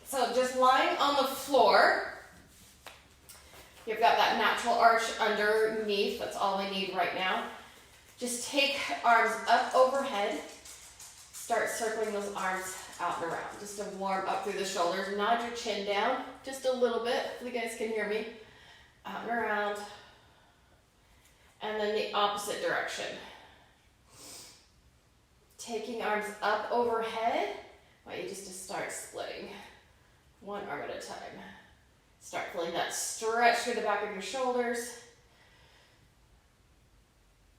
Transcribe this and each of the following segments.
So just lying on the floor. You've got that natural arch underneath. That's all we need right now. Just take arms up overhead. Start circling those arms out and around, just to warm up through the shoulders. Nod your chin down just a little bit, if you guys can hear me. Out and around. And then the opposite direction. Taking arms up overhead. I want you just to start splitting. One arm at a time. Start feeling that stretch through the back of your shoulders.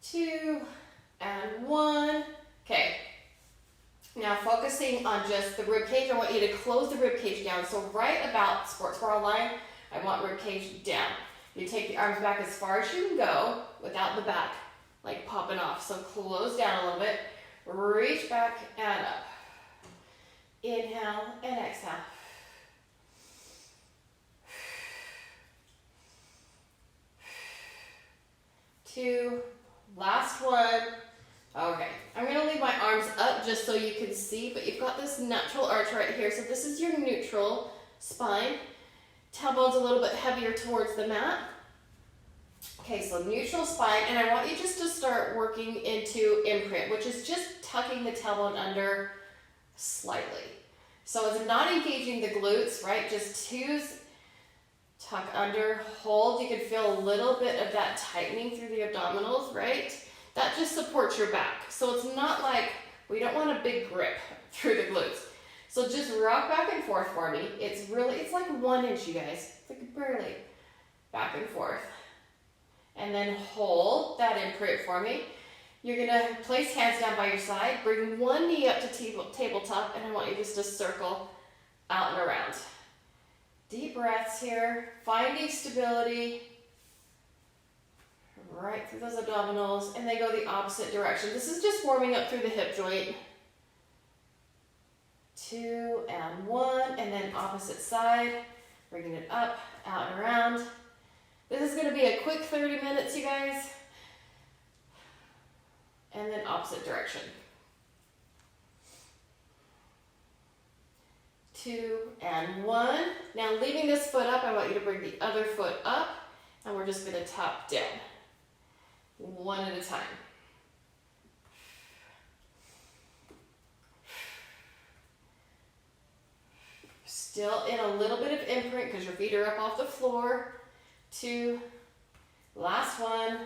2 and 1. Okay. Now focusing on just the rib cage, I want you to close the rib cage down. So right about sports bra line, I want rib cage down. You take the arms back as far as you can go without the back like popping off. So close down a little bit. Reach back and up. Inhale and exhale. 2, last one. Okay, I'm gonna leave my arms up just so you can see, but you've got this natural arch right here. So this is your neutral spine. Tailbone's a little bit heavier towards the mat. Okay, so neutral spine, and I want you just to start working into imprint, which is just tucking the tailbone under slightly. So it's not engaging the glutes, right? Just tuck under, hold. You can feel a little bit of that tightening through the abdominals, right? That just supports your back. So it's not like, we don't want a big grip through the glutes. So just rock back and forth for me. It's like 1 inch, you guys. It's like barely back and forth. And then hold that imprint for me. You're gonna place hands down by your side, bring one knee up to tabletop, and I want you just to circle out and around. Deep breaths here, finding stability right through those abdominals, and then go the opposite direction. This is just warming up through the hip joint. 2 and 1, and then opposite side, bringing it up, out and around. This is gonna be a quick 30 minutes, you guys. And then opposite direction. 2 and 1. Now leaving this foot up, I want you to bring the other foot up, and we're just gonna tap down. 1 at a time. Still in a little bit of imprint because your feet are up off the floor. 2, last one.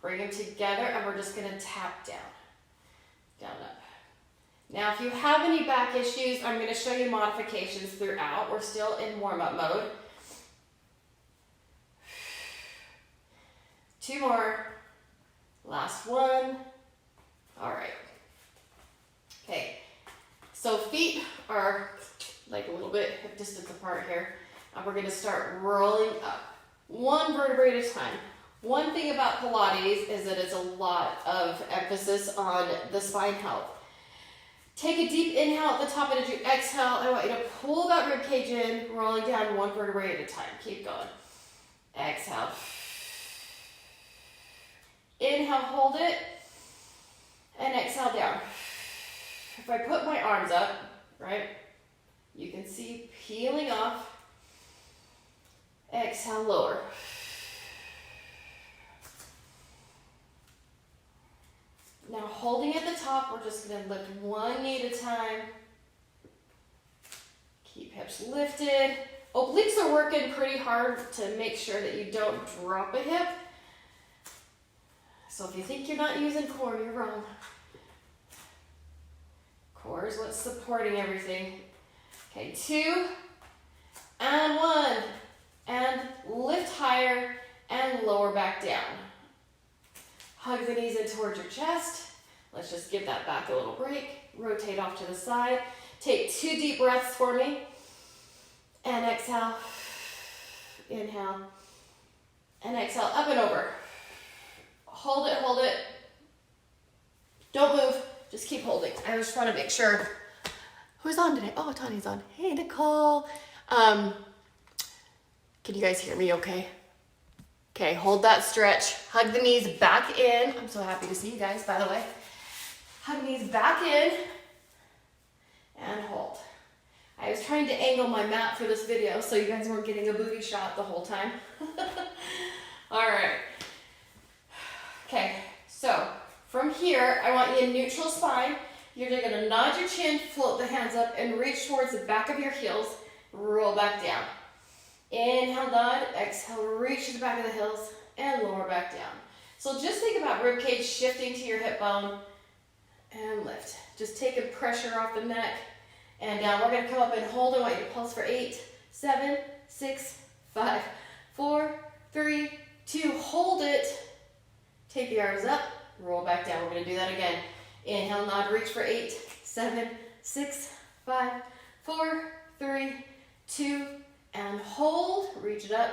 Bring them together, and we're just gonna tap down, down, up. Now, if you have any back issues, I'm gonna show you modifications throughout. We're still in warm-up mode. 2 more, last one. All right. Okay, so feet are like a little bit hip distance apart here, and we're gonna start rolling up, 1 vertebrae at a time. One thing about Pilates is that it's a lot of emphasis on the spine health. Take a deep inhale at the top, and as you exhale, I want you to pull that rib cage in, rolling down 1 vertebrae at a time. Keep going. Exhale. Inhale, hold it, and exhale down. If I put my arms up, right, you can see peeling off. Exhale, lower. Now holding at the top, we're just going to lift 1 knee at a time. Keep hips lifted. Obliques are working pretty hard to make sure that you don't drop a hip. So if you think you're not using core, you're wrong. Core is what's supporting everything. Okay, 2 and 1. And lift higher and lower back down. Hug the knees in towards your chest. Let's just give that back a little break. Rotate off to the side. Take 2 deep breaths for me. And exhale. Inhale. And exhale, up and over. Hold it, hold it. Don't move, just keep holding. I just want to make sure. Who's on today? Oh, Tani's on. Hey, Nicole. Can you guys hear me okay? Okay, hold that stretch. Hug the knees back in. I'm so happy to see you guys, by the way. Hug knees back in and hold. I was trying to angle my mat for this video so you guys weren't getting a booty shot the whole time. All right. Okay, so from here, I want you in neutral spine. You're gonna nod your chin, float the hands up, and reach towards the back of your heels. Roll back down. Inhale, nod. Exhale, reach to the back of the heels and lower back down. So just think about ribcage shifting to your hip bone and lift. Just taking pressure off the neck and down. We're going to come up and hold. I want you to pulse for 8, 7, 6, 5, 4, 3, 2. Hold it. Take the arms up. Roll back down. We're going to do that again. Inhale, nod, reach for 8, 7, 6, 5, 4, 3, 2, and hold. Reach it up.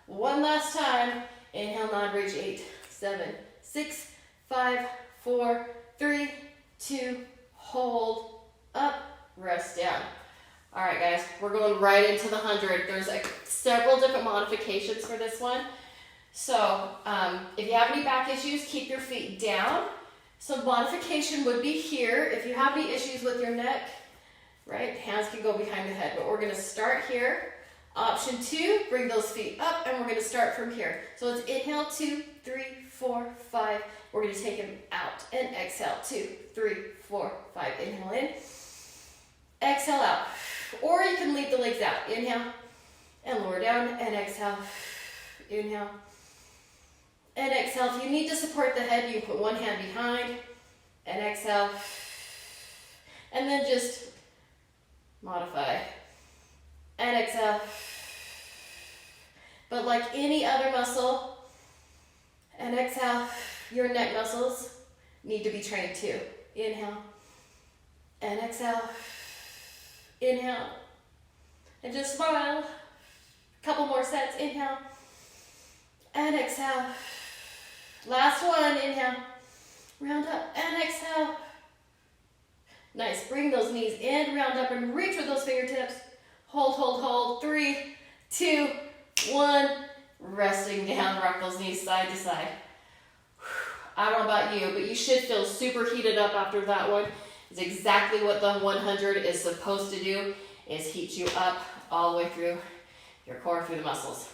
One last time. Inhale, nod, reach 8, 7, 6, 5, 4, 3, 2, hold, up, rest down. All right, guys, we're going right into the 100. There's several different modifications for this one. So if you have any back issues, keep your feet down. So modification would be here. If you have any issues with your neck, right, hands can go behind the head, but we're gonna start here. Option 2, bring those feet up, and we're going to start from here. So it's inhale, 2, 3, 4, 5. We're going to take them out and exhale, 2, 3, 4, 5. Inhale in, exhale out. Or you can leave the legs out. Inhale and lower down and exhale. Inhale and exhale. If you need to support the head, you put one hand behind and exhale. And then just modify. And exhale. But like any other muscle, and exhale, your neck muscles need to be trained too. Inhale, and exhale, inhale, and just smile. A couple more sets, inhale, and exhale. Last one, inhale, round up, and exhale. Nice, bring those knees in, round up, and reach with those fingertips. Hold, hold, hold. 3, 2, 1. Resting down. Rock those knees side to side. I don't know about you, but you should feel super heated up after that one. It's exactly what the 100 is supposed to do, is heat you up all the way through your core, through the muscles.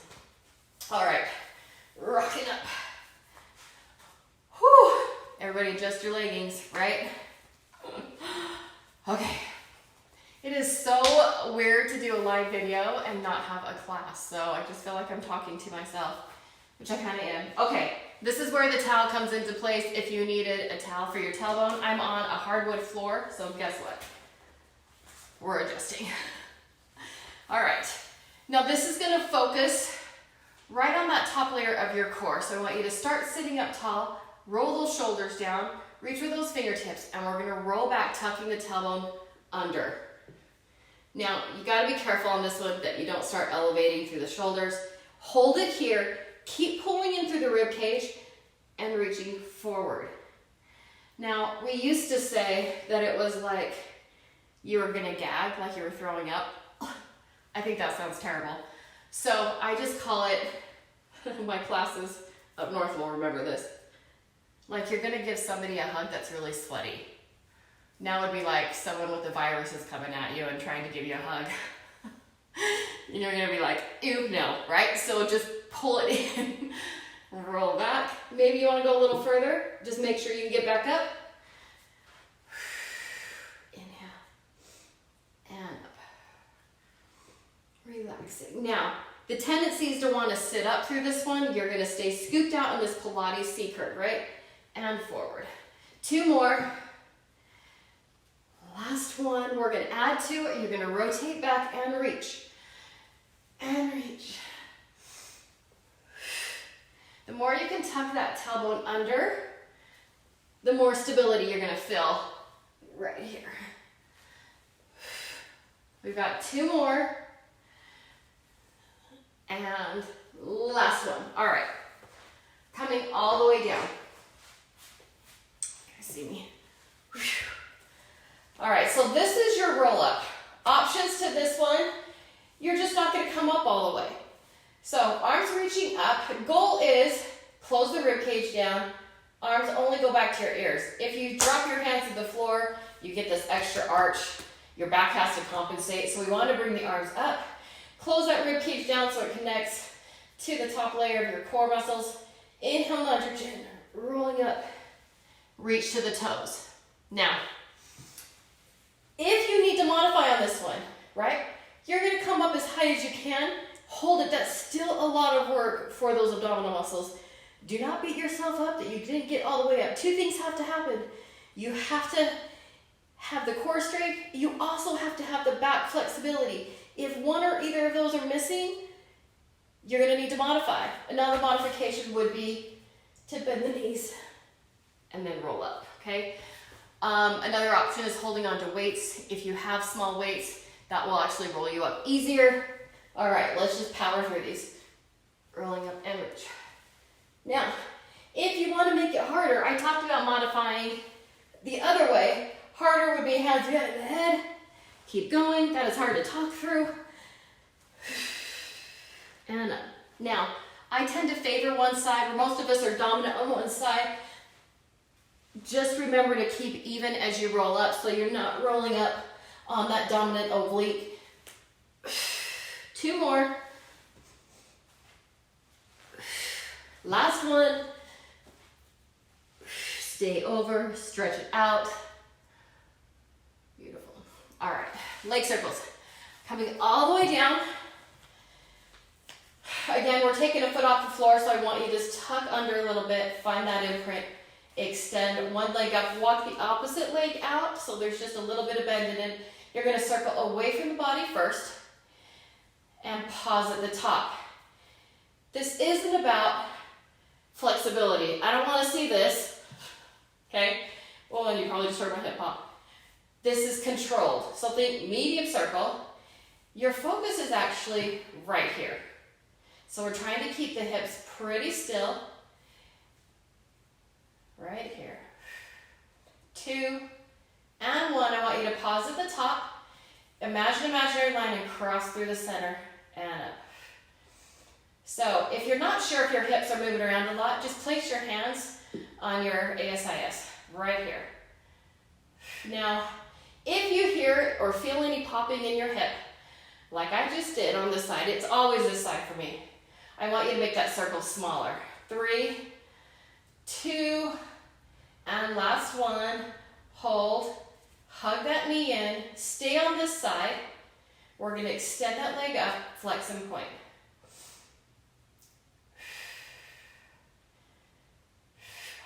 All right. Rocking up. Whew. Everybody adjust your leggings, right? Okay. It is so weird to do a live video and not have a class, so I just feel like I'm talking to myself, which I kind of am. Okay, this is where the towel comes into place if you needed a towel for your tailbone. I'm on a hardwood floor, so guess what? We're adjusting. All right, now this is gonna focus right on that top layer of your core, so I want you to start sitting up tall, roll those shoulders down, reach with those fingertips, and we're gonna roll back, tucking the tailbone under. Now, you gotta be careful on this one that you don't start elevating through the shoulders. Hold it here, keep pulling in through the rib cage and reaching forward. Now, we used to say that it was like you were gonna gag, like you were throwing up. I think that sounds terrible. So I just call it, my classes up north will remember this, like you're gonna give somebody a hug that's really sweaty. Now would be like someone with the virus is coming at you and trying to give you a hug. And you're gonna be like, ew, no, right? So just pull it in, roll back. Maybe you wanna go a little further. Just make sure you can get back up. Inhale, and up. Relaxing. Now, the tendency is to wanna sit up through this one. You're gonna stay scooped out in this Pilates C curve, right? And forward. 2 more. Last one, we're gonna add to it. You're gonna rotate back and reach. And reach. The more you can tuck that tailbone under, the more stability you're gonna feel right here. We've got 2 more. And last one. All right. Coming all the way down. You guys see me? All right, so this is your roll up. Options to this one, you're just not gonna come up all the way. So arms reaching up, goal is close the rib cage down, arms only go back to your ears. If you drop your hands to the floor, you get this extra arch. Your back has to compensate. So we want to bring the arms up. Close that rib cage down so it connects to the top layer of your core muscles. Inhale, nudge your chin, rolling up. Reach to the toes. Now, if you need to modify on this one, right? You're gonna come up as high as you can. Hold it, that's still a lot of work for those abdominal muscles. Do not beat yourself up that you didn't get all the way up. Two things have to happen. You have to have the core strength. You also have to have the back flexibility. If one or either of those are missing, you're gonna need to modify. Another modification would be to bend the knees and then roll up, okay? Another option is holding on to weights. If you have small weights, that will actually roll you up easier. All right, let's just power through these. Rolling up and reach. Now, if you want to make it harder, I talked about modifying the other way. Harder would be hands behind the head. Keep going, that is hard to talk through. And up. Now, I tend to favor one side, where most of us are dominant on one side. Just remember to keep even as you roll up so you're not rolling up on that dominant oblique. 2 more. Last one. Stay over, stretch it out. Beautiful. All right, leg circles. Coming all the way down. Again, we're taking a foot off the floor, so I want you to just tuck under a little bit, find that imprint. Extend one leg up, walk the opposite leg out, so there's just a little bit of bend in it. You're gonna circle away from the body first and pause at the top. This isn't about flexibility. I don't wanna see this, okay? Well, then you probably just heard my hip hop. This is controlled. So think medium circle. Your focus is actually right here. So we're trying to keep the hips pretty still. Right here. 2 and 1. I want you to pause at the top. Imagine an imaginary line and cross through the center and up. So if you're not sure if your hips are moving around a lot, just place your hands on your ASIS right here. Now, if you hear or feel any popping in your hip, like I just did on this side, it's always this side for me. I want you to make that circle smaller. 3, 2, and last one. Hold, hug that knee in, stay on this side. We're gonna extend that leg up, flex and point.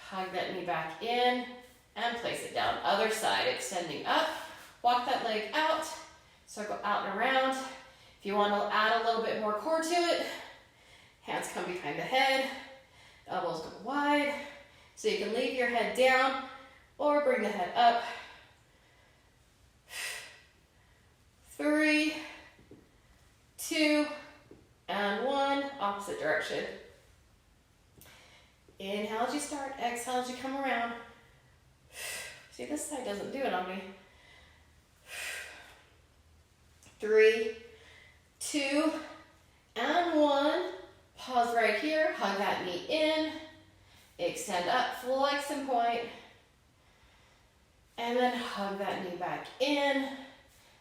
Hug that knee back in and place it down. Other side, extending up, walk that leg out, circle out and around. If you want to add a little bit more core to it, hands come behind the head, elbows go wide, so you can leave your head down or bring the head up. 3, 2, and 1, opposite direction. Inhale as you start, exhale as you come around. See, this side doesn't do it on me. 3, 2, and 1. Pause right here, hug that knee in, extend up, flex and point, and then hug that knee back in,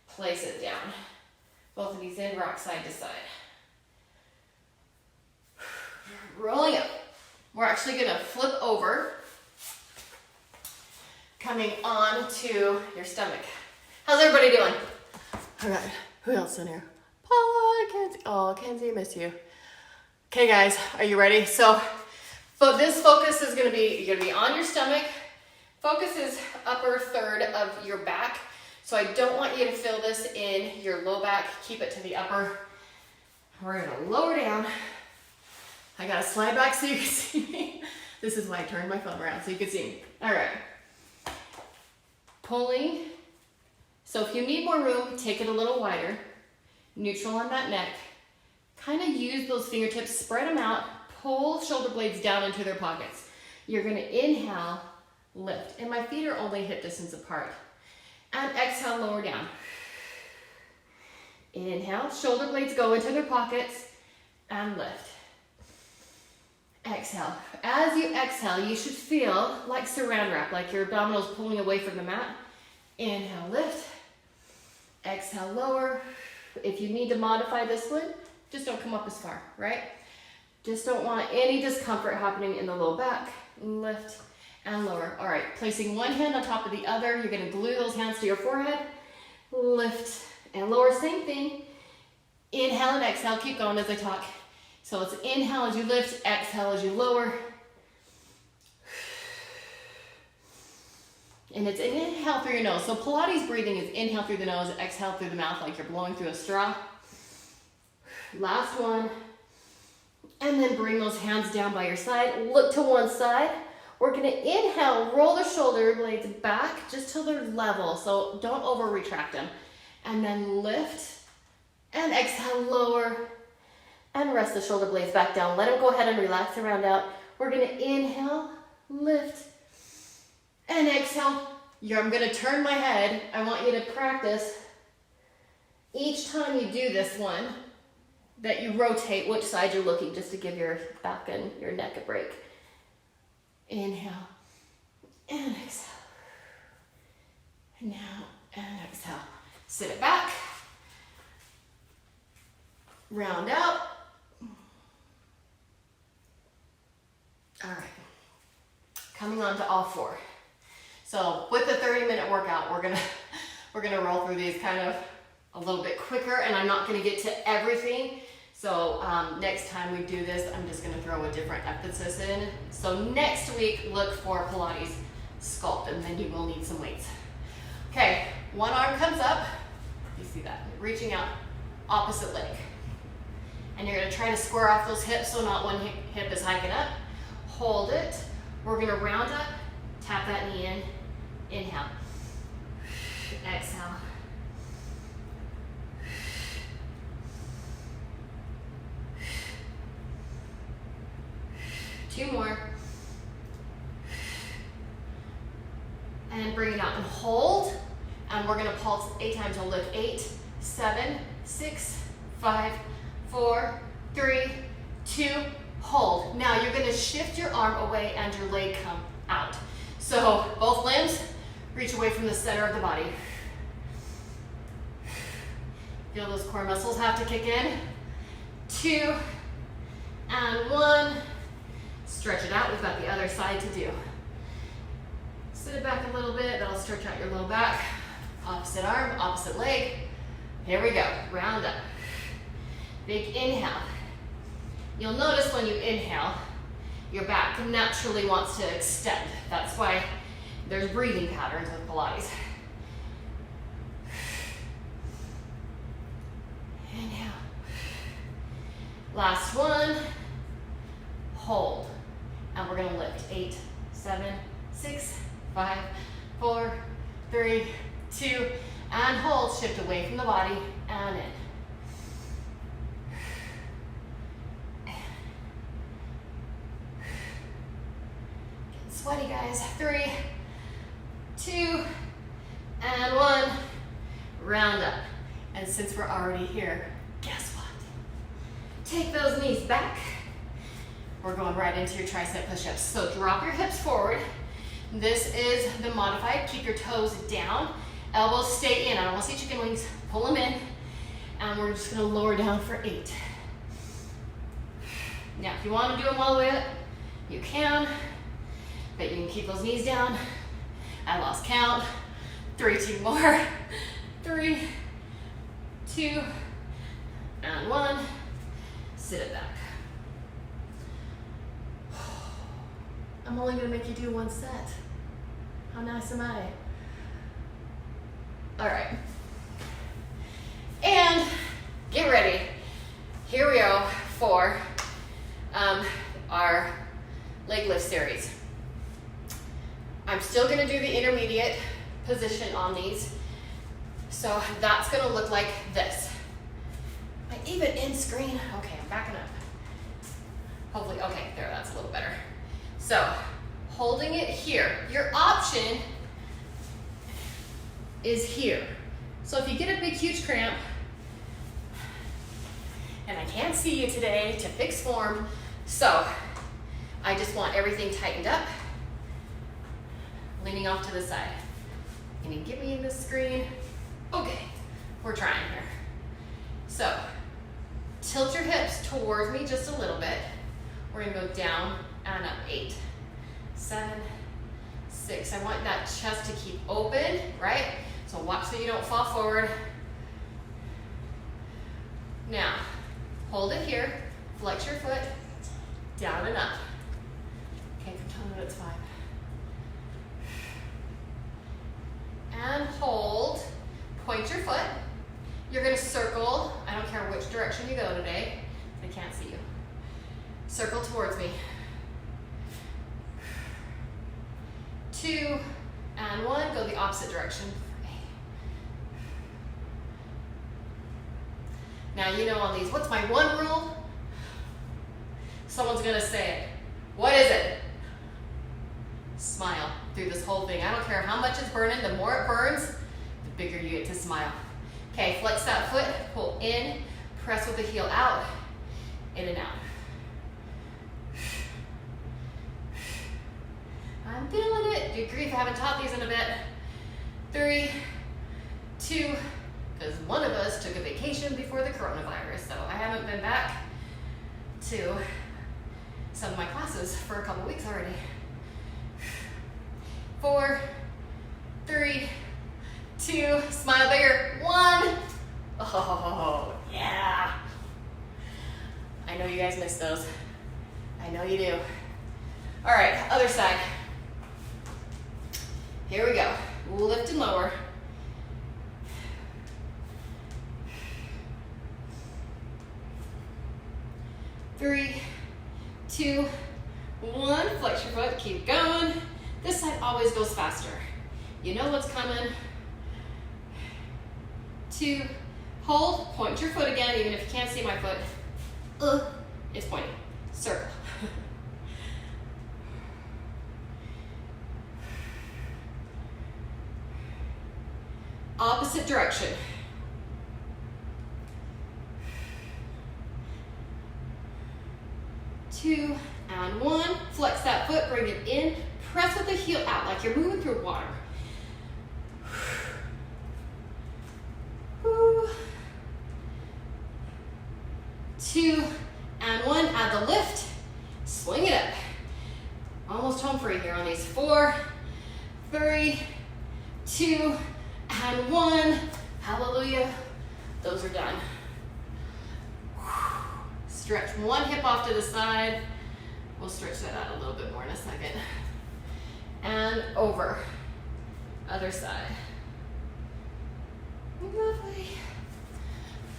place it down. Both of these in, rock side to side. Rolling up. We're actually gonna flip over, coming on to your stomach. How's everybody doing? All right, who else in here? Paula, Kenzie. Oh, Kenzie, I miss you. Okay guys, are you ready? So this focus is gonna be, you're gonna be on your stomach. Focus is upper third of your back. So I don't want you to feel this in your low back. Keep it to the upper. We're gonna lower down. I gotta slide back so you can see me. This is why I turned my phone around so you can see me. All right. Pulling. So if you need more room, take it a little wider. Neutral on that neck. Kind of use those fingertips, spread them out, pull shoulder blades down into their pockets. You're gonna inhale, lift. And my feet are only hip distance apart. And exhale, lower down. Inhale, shoulder blades go into their pockets and lift. Exhale. As you exhale, you should feel like saran wrap, like your abdominals pulling away from the mat. Inhale, lift. Exhale, lower. If you need to modify this one, just don't come up as far, right? Just don't want any discomfort happening in the low back. Lift and lower. All right, placing one hand on top of the other. You're gonna glue those hands to your forehead. Lift and lower, same thing. Inhale and exhale, keep going as I talk. So it's inhale as you lift, exhale as you lower. And it's an inhale through your nose. So Pilates breathing is inhale through the nose, exhale through the mouth like you're blowing through a straw. Last one. And then bring those hands down by your side. Look to one side. We're gonna inhale, roll the shoulder blades back just till they're level. So don't over retract them. And then lift and exhale, lower. And rest the shoulder blades back down. Let them go ahead and relax and round out. We're gonna inhale, lift, and exhale. I'm gonna turn my head. I want you to practice each time you do this one that you rotate which side you're looking, just to give your back and your neck a break. Inhale and exhale. Now and exhale. Sit it back. Round out. All right. Coming on to all four. So with the 30-minute workout, we're gonna roll through these kind of a little bit quicker, and I'm not gonna get to everything. So next time we do this, I'm just gonna throw a different emphasis in. So next week, look for Pilates sculpt, and then you will need some weights. Okay, one arm comes up. You see that? Reaching out, opposite leg. And you're gonna try to square off those hips so not one hip is hiking up. Hold it. We're gonna round up, tap that knee in, inhale, exhale. Two more. And bring it out and hold. And we're gonna pulse 8 times. We'll lift 8, 7, 6, 5, 4, 3, 2, hold. Now you're gonna shift your arm away and your leg come out. So both limbs reach away from the center of the body. Feel those core muscles have to kick in. 2 and 1. Stretch it out. We've got the other side to do. Sit it back a little bit. That'll stretch out your low back. Opposite arm, opposite leg. Here we go. Round up. Big inhale. You'll notice when you inhale, your back naturally wants to extend. That's why there's breathing patterns with Pilates. Inhale. Last one. Hold. And we're gonna lift 8, 7, 6, 5, 4, 3, 2, and hold. Shift away from the body and in. Getting sweaty, guys. 3, 2, and 1. Round up. And since we're already here, guess what? Take those knees back. We're going right into your tricep push-ups. So drop your hips forward. This is the modified. Keep your toes down. Elbows stay in. I don't want to see chicken wings. Pull them in. And we're just going to lower down for 8. Now, if you want to do them all the way up, you can. But you can keep those knees down. I lost count. 3, 2 more. 3, 2, and 1. Sit it back. I'm only gonna make you do one set. How nice am I? All right. And get ready. Here we go for our leg lift series. I'm still gonna do the intermediate position on these. So that's gonna look like this. I even in screen. Okay, I'm backing up. Hopefully, okay, there, that's a little better. So, holding it here. Your option is here. So if you get a big, huge cramp, and I can't see you today to fix form, so I just want everything tightened up, leaning off to the side. Can you get me in the screen? Okay, We're trying here. So, tilt your hips towards me just a little bit. We're gonna go down and up. 8, 7, 6. I want that chest to keep open, right? So watch so you don't fall forward. Now, hold it here. Flex your foot. Down and up. Okay, tell me when it's 5. And hold. Point your foot. You're gonna circle. I don't care which direction you go today. I can't see you. Circle towards me. 2 and 1. Go the opposite direction. Now you know on these, what's my one rule? Someone's gonna say it. What is it? Smile through this whole thing. I don't care how much is burning, the more it burns, the bigger you get to smile. Okay, flex that foot, pull in, press with the heel out, in and out. I'm feeling it. Good grief, I haven't taught these in a bit. 3, 2, because one of us took a vacation before the coronavirus, so I haven't been back to some of my classes for a couple weeks already. 4, 3, 2, smile bigger. 1. Oh, yeah. I know you guys miss those. I know you do. All right, other side. Here we go. Lift and lower. 3, 2, 1. Flex your foot, keep going. This side always goes faster. You know what's coming. 2, hold, point your foot again, even if you can't see my foot. It's pointing. Circle. Opposite direction. 2 and 1. Flex that foot, bring it in. Press with the heel out like you're moving through water. 2 and 1. Add the lift. Swing it up. Almost home free here on these. 4, 3, 2, and 1. Hallelujah. Those are done. Stretch one hip off to the side. We'll stretch that out a little bit more in a second. And over. Other side. Lovely.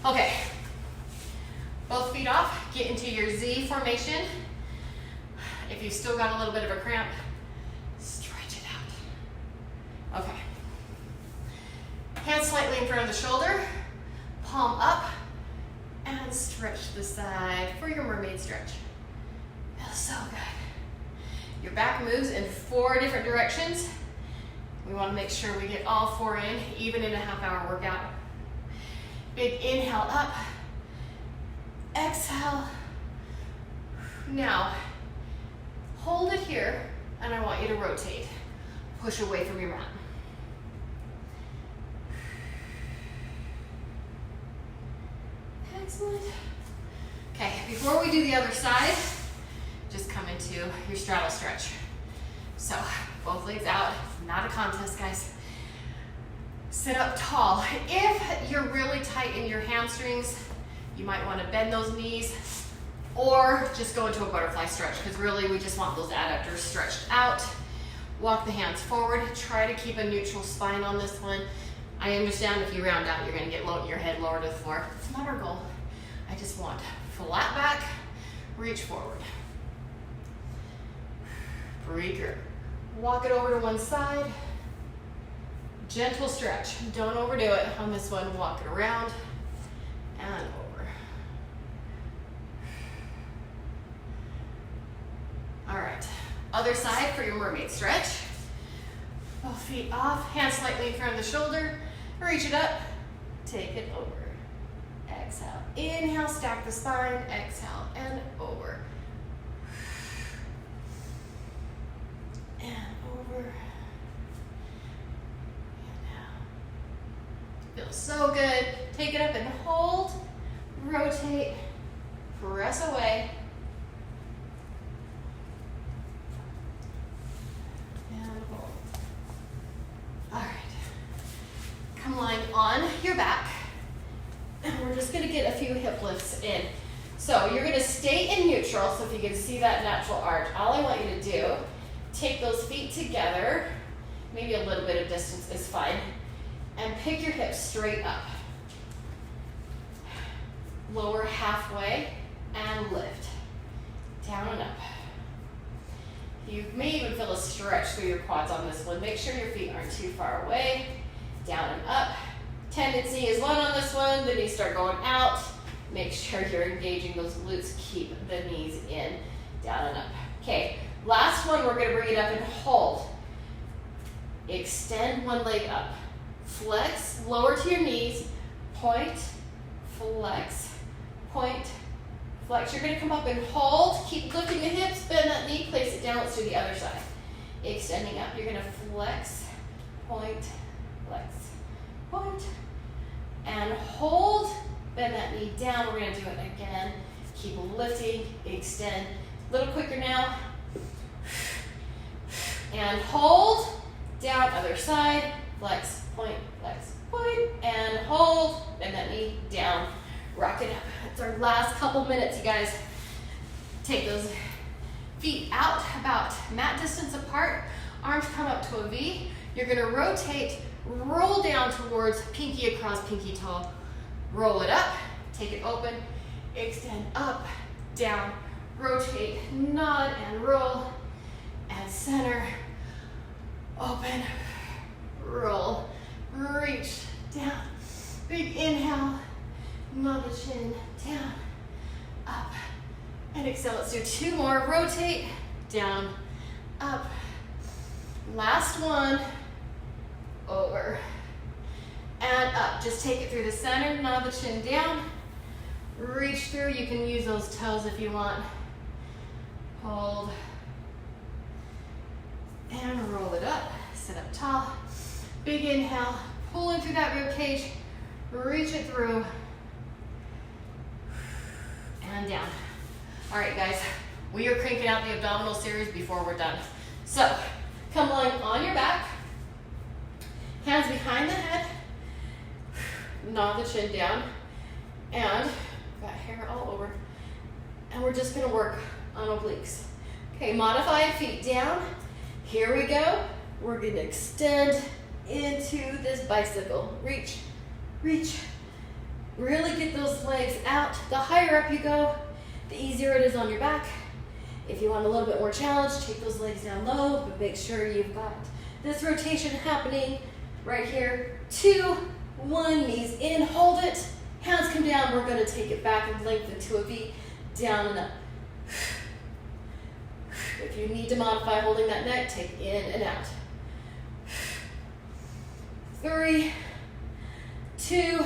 Okay. Both feet off. Get into your Z formation. If you've still got a little bit of a cramp, stretch it out. Okay. Hands slightly in front of the shoulder. Palm up. And stretch the side for your mermaid stretch. Feels so good. Your back moves in 4 different directions. We want to make sure we get all 4 in, even in a half-hour workout. Big inhale up. Exhale. Now, hold it here, and I want you to rotate. Push away from your mat. Excellent. Okay, before we do the other side, just come into your straddle stretch. So, both legs out, not a contest, guys. Sit up tall. If you're really tight in your hamstrings, you might want to bend those knees or just go into a butterfly stretch, because really we just want those adductors stretched out. Walk the hands forward. Try to keep a neutral spine on this one. I understand if you round out, you're going to get your head lower to the floor. It's not our goal. I just want flat back, reach forward. Breathe. Walk it over to one side. Gentle stretch. Don't overdo it on this one. Walk it around and over. All right. Other side for your mermaid stretch. Both feet off. Hands slightly in front of the shoulder. Reach it up. Take it over. Exhale. Inhale, stack the spine. Exhale and over. And over. And down. Feels So good. Take it up and hold, rotate, press away. And hold. All right. Come lying on your back. And we're just gonna get a few hip lifts in. So you're gonna stay in neutral, so if you can see that natural arch, all I want you to do, take those feet together, maybe a little bit of distance is fine, and pick your hips straight up. Lower halfway and lift. Down and up. You may even feel a stretch through your quads on this one. Make sure your feet aren't too far away. Down and up. Tendency is one on this one, the knees start going out. Make sure you're engaging those glutes. Keep the knees in. Down and up. Okay, last one, we're gonna bring it up and hold. Extend one leg up. Flex, lower to your knees. Point, flex, point, flex. You're gonna come up and hold. Keep lifting the hips, bend that knee, place it down. Let's do the other side. Extending up, you're gonna flex, point, flex, point, and hold. Bend that knee down. We're gonna do it again. Keep lifting, extend. A little quicker now. And hold. Down, other side. Flex, point, and hold. Bend that knee down. Rock it up. It's our last couple minutes, you guys. Take those feet out about mat distance apart. Arms come up to a V. You're gonna rotate, roll down towards pinky across pinky toe. Roll it up, take it open, extend up, down, rotate, nod and roll, and center, open, roll, reach, down, big inhale, nod the chin, down, up, and exhale. Let's do two more, rotate, down, up, last one, over, and up. Just take it through the center, nod the chin down, reach through. You can use those toes if you want. Hold, and roll it up. Sit up tall. Big inhale, pull in through that rib cage, reach it through, and down. All right, guys, we are cranking out the abdominal series before we're done. So, come lying on your back, hands behind the head, nod the chin down, and got hair all over, and we're just gonna work on obliques. Okay, modified feet down. Here we go. We're gonna extend into this bicycle. Reach, reach. Really get those legs out. The higher up you go, the easier it is on your back. If you want a little bit more challenge, take those legs down low, but make sure you've got this rotation happening right here. 2, 1, knees in, hold it. Hands come down, we're gonna take it back and lengthen to a V, down and up. If you need to modify holding that neck, take in and out. 3, 2,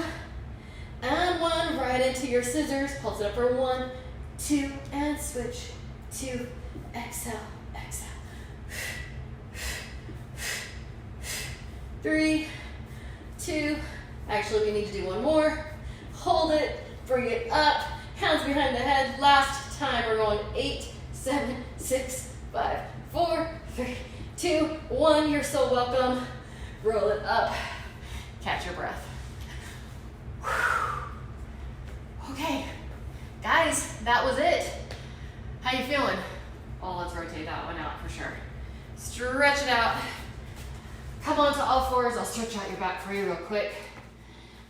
and 1, right into your scissors. Pulse it up for 1, 2, and switch. 2, exhale, exhale. 3, 2, actually we need to do one more. Hold it, bring it up, hands behind the head. Last time, we're going 8, 7, 6, 5, 4, 3, 2, 1. You're so welcome. Roll it up, catch your breath. Okay, guys, that was it. How you feeling? Oh, let's rotate that one out for sure. Stretch it out. Come on to all fours. I'll stretch out your back for you real quick.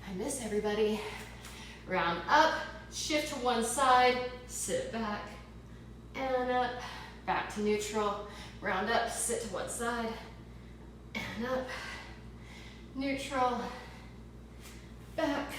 I miss everybody. Round up, shift to one side, sit back, and up, back to neutral. Round up, sit to one side, and up, neutral, back,